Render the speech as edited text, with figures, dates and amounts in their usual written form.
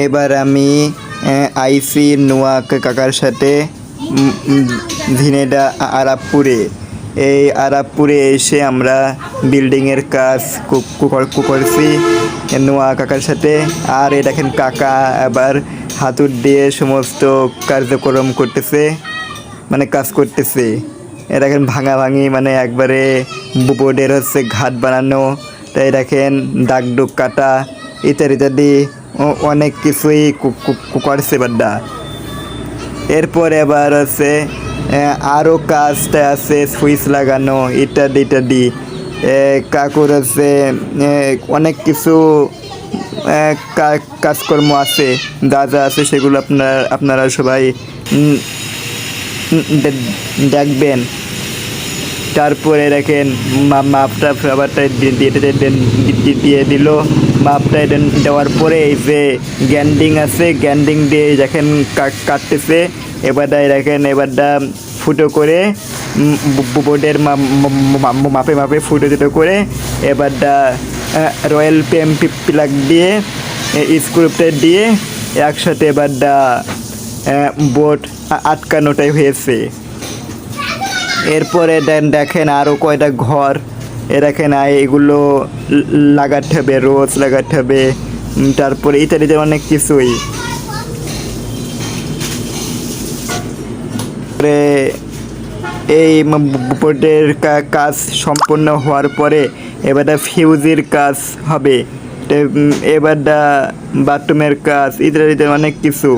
এবার আমি আইসি নোয়া কাকার সাথে ঝিনেদা আরাবপুরে। এই আরাবপুরে এসে আমরা বিল্ডিংয়ের কাজ করছি নোয়া কাকার সাথে। আর এ দেখেন কাকা আবার হাতুড় দিয়ে সমস্ত কার্যক্রম করতেছে, মানে কাজ করতেছে। এ দেখেন ভাঙাভাঙি, মানে একবারে বোর্ডের হচ্ছে ঘাট বানানো, তাই দেখেন দাগ ডুগ কাটা ইত্যাদি ইত্যাদি অনেক কিছুই করছে বাড্ডা। এরপর এবার হচ্ছে আরও কাজটা আছে, সুইচ লাগানো ইত্যাদি ইত্যাদি। কাকুর হচ্ছে অনেক কিছু কাজকর্ম আছে, যা যা আছে সেগুলো আপনারা সবাই দেখবেন। তারপরে দেখেন মাপটা ফ্লাভারটা দিয়ে দিল। মাপটা দেওয়ার পরে এই যে গ্যান্ডিং আছে, গ্যান্ডিং দিয়ে দেখেন কাটতেছে। এবারটাই দেখেন এবারটা ফুটো করে বোর্ডের মাপে মাপে ফুটো দুটো করে এবারটা রয়্যাল প্লাগ দিয়ে স্ক্রুপটা দিয়ে একসাথে এবারটা বোর্ড আটকানোটাই হয়েছে। এরপরে দেখেন আরও কয়টা ঘর দেখেন এগুলো লাগাতে হবে, রোজ লাগাতে হবে, তারপরে ইত্যাদি অনেক কিছুই। এই বোর্ডের কাজ সম্পন্ন হওয়ার পরে এবারটা ফিউজের কাজ হবে, এবারটা বাথরুমের কাজ ইত্যাদি অনেক কিছু।